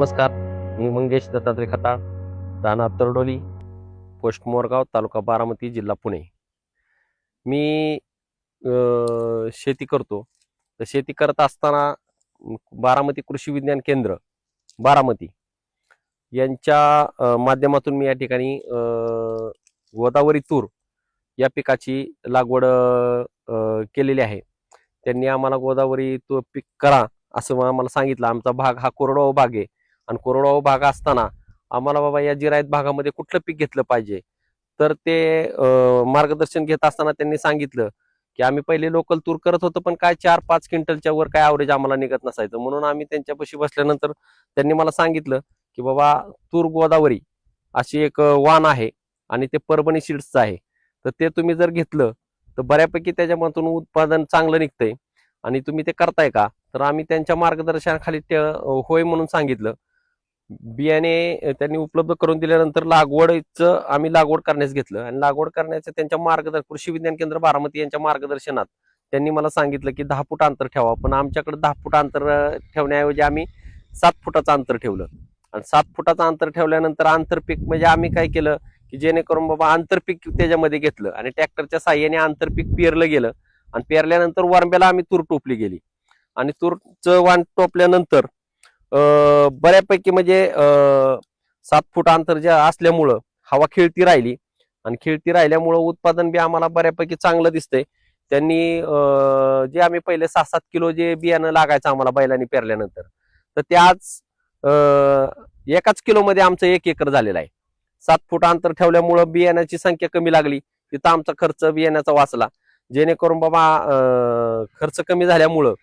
नमस्कार. मी मंगेश दत्तात्रय खताळ, राहणार तरडोली, पोस्ट मोरगाव, तालुका बारामती, जिल्हा पुणे. मी शेती करतो. तर शेती करत असताना बारामती कृषी विज्ञान केंद्र बारामती यांच्या माध्यमातून मी या ठिकाणी गोदावरी तूर या पिकाची लागवड केलेली आहे. त्यांनी आम्हाला गोदावरी तूर पीक करा असं आम्हाला सांगितलं. आमचा भाग हा कोरडवाहू भाग आहे आणि कोरडवाहू भाग असताना आम्हाला बाबा या जिरायत भागामध्ये कुठलं पीक घेतलं पाहिजे, तर ते मार्गदर्शन घेत असताना त्यांनी सांगितलं की आम्ही पहिले लोकल तूर करत होतो, पण काय 4-5 क्विंटलच्या वर काय ॲव्हरेज आम्हाला निघत नसायचं. म्हणून आम्ही त्यांच्यापाशी बसल्यानंतर त्यांनी मला सांगितलं की बाबा तूर गोदावरी अशी एक वाण आहे आणि ते परभणी सीड्सचं आहे. तर ते तुम्ही जर घेतलं तर बऱ्यापैकी त्याच्यामधून उत्पादन चांगलं निघतंय आणि तुम्ही ते करताय का? तर आम्ही त्यांच्या मार्गदर्शनाखाली होय म्हणून सांगितलं. बियाणे त्यांनी उपलब्ध करून दिल्यानंतर आम्ही लागवड करण्यास घेतलं आणि लागवड करण्याचं त्यांच्या कृषी विज्ञान केंद्र बारामती यांच्या मार्गदर्शनात त्यांनी मला सांगितलं की 10 फूट अंतर ठेवा. पण आमच्याकडे 10 फूट अंतर ठेवण्याऐवजी आम्ही 7 फुटाचं अंतर ठेवलं आणि 7 फुटाचं अंतर ठेवल्यानंतर आंतरपीक म्हणजे आम्ही काय केलं की जेणेकरून बाबा आंतरपीक त्याच्यामध्ये घेतलं आणि ट्रॅक्टरच्या साह्याने आंतरपीक पेरलं गेलं आणि पेरल्यानंतर वरंब्याला आम्ही तूर टोपली गेली आणि तूरचं वाण टोपल्यानंतर बऱ्यापैकी म्हणजे 7 फूट अंतर जे असल्यामुळं हवा खेळती राहिली आणि खेळती राहिल्यामुळं उत्पादन बी आम्हाला बऱ्यापैकी चांगलं दिसतंय. त्यांनी जे आम्ही पहिले 6-7 किलो जे बियाणं लागायचं आम्हाला बैलांनी पेरल्यानंतर, तर ते आज एकाच किलोमध्ये आमचं 1 एकर झालेलं आहे. 7 फूट अंतर ठेवल्यामुळं बियाण्याची संख्या कमी लागली, तिथं आमचा खर्च बियाण्याचा वाचला. जेणेकरून बाबा खर्च कमी झाल्यामुळं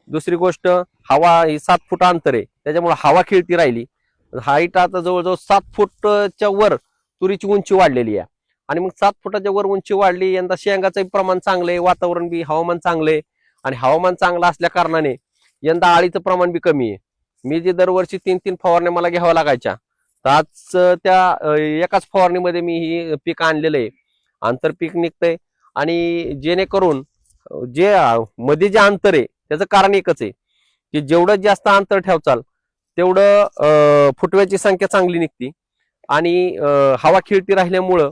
दुसरी गोष्ट हवा ही 7 फूट अंतर आहे, त्याच्यामुळे हवा खेळती राहिली. हाईट आता जवळजवळ 7 फूटच्या वर तुरीची उंची वाढलेली आहे आणि मग 7 फुटाच्या वर उंची वाढली. यंदा शेंगाचं प्रमाण चांगलं आहे, वातावरण बी हवामान चांगलं आहे आणि हवामान चांगलं असल्या कारणाने यंदा आळीचं प्रमाण बी कमी आहे. मी जे दरवर्षी 3-3 फवारण्या मला घ्याव्या लागायच्या, तर आज त्या एकाच फवारणीमध्ये मी ही पीक आणलेलं आहे. आंतरपीक निघतंय आणि जेणेकरून जे मध्ये जे अंतर आहे त्याचं कारण एकच आहे की जेवढं जास्त अंतर ठेवचाल तेवढं फुटव्याची संख्या चांगली निघते आणि हवा खेळती राहिल्यामुळं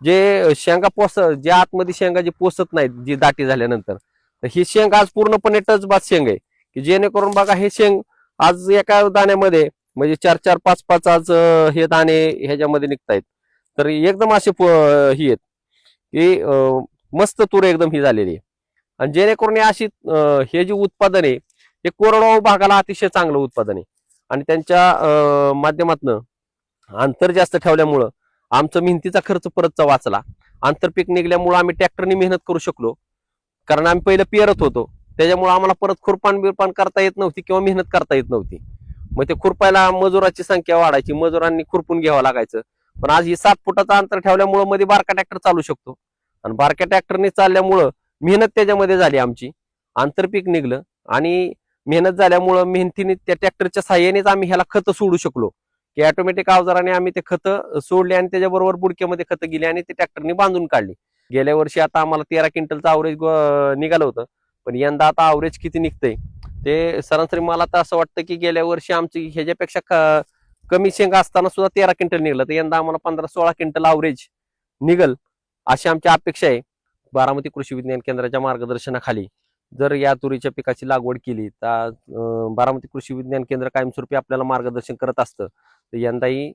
जे जे आतमध्ये शेंगा जे पोसत नाहीत जी दाटी झाल्यानंतर, तर ही शेंग आज पूर्णपणे टचबाज शेंग आहे की जेणेकरून बघा हे शेंग आज एका दाण्यामध्ये म्हणजे 4-4, 5-5 आज हे दाणे ह्याच्यामध्ये निघतायत. तर एकदम असे ही आहेत की मस्त तूर एकदम ही झालेली आहे आणि जेणेकरून हे जे उत्पादन आहे हे कोरडवाहू भागाला अतिशय चांगलं उत्पादन आहे आणि त्यांच्या माध्यमातून अंतर जास्त ठेवल्यामुळं आमचं मेहनतीचा खर्च परतचा वाचला. आंतरपीक निघल्यामुळं आम्ही ट्रॅक्टरने मेहनत करू शकलो, कारण आम्ही पहिलं पेरत होतो. त्याच्यामुळे आम्हाला परत खुरपान बिरपान करता येत नव्हती किंवा मेहनत करता येत नव्हती. मग ते खुरपायला मजुराची संख्या वाढायची, मजुरांनी खुरपून घ्यावं लागायचं. पण आज ही 7 फुटाचं अंतर ठेवल्यामुळं मध्ये बारका ट्रॅक्टर चालू शकतो आणि बारक्या ट्रॅक्टरने चालल्यामुळं मेहनत त्याच्यामध्ये झाली आमची, आंतरपीक निघलं आणि मेहनत झाल्यामुळं मेहनतीने त्या ट्रॅक्टरच्या साह्यानेच आम्ही ह्याला खतं सोडू शकलो की ऑटोमॅटिक अवजाराने आम्ही ते खतं सोडले आणि त्याच्याबरोबर बुडक्यामध्ये खतं गेली आणि ते ट्रॅक्टरने बांधून काढली. गेल्या वर्षी आता आम्हाला 13 क्विंटलचं अवरेज निघालं होतं, पण यंदा आता अवरेज किती निघतंय ते सरासरी मला तर असं वाटतं की गेल्या वर्षी आमची ह्याच्यापेक्षा कमी शेंगा असताना सुद्धा 13 क्विंटल निघलं, तर यंदा आम्हाला 15-16 क्विंटल अवरेज निघल अशी आमची अपेक्षा आहे. बारामती कृषी विज्ञान केंद्राच्या मार्गदर्शनाखाली जर या तुरीच्या पिकाची लागवड केली तर बारामती कृषी विज्ञान केंद्र कायमस्वरूपी आपल्याला मार्गदर्शन करत असतं. तर यंदाही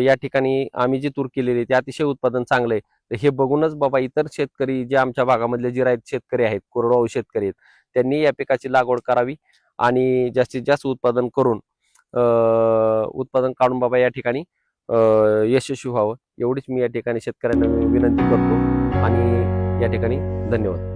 या ठिकाणी आम्ही जी तूर केलेली ते अतिशय उत्पादन चांगलं आहे. तर हे बघूनच बाबा इतर शेतकरी जे आमच्या भागामधले जिरायत शेतकरी आहेत, कोरडवाहू शेतकरी आहेत, त्यांनी या पिकाची लागवड करावी आणि जास्तीत जास्त उत्पादन करून उत्पादन काढून बाबा या ठिकाणी यशस्वी व्हावं, एवढीच मी या ठिकाणी शेतकऱ्यांना विनंती करतो आणि या ठिकाणी धन्यवाद.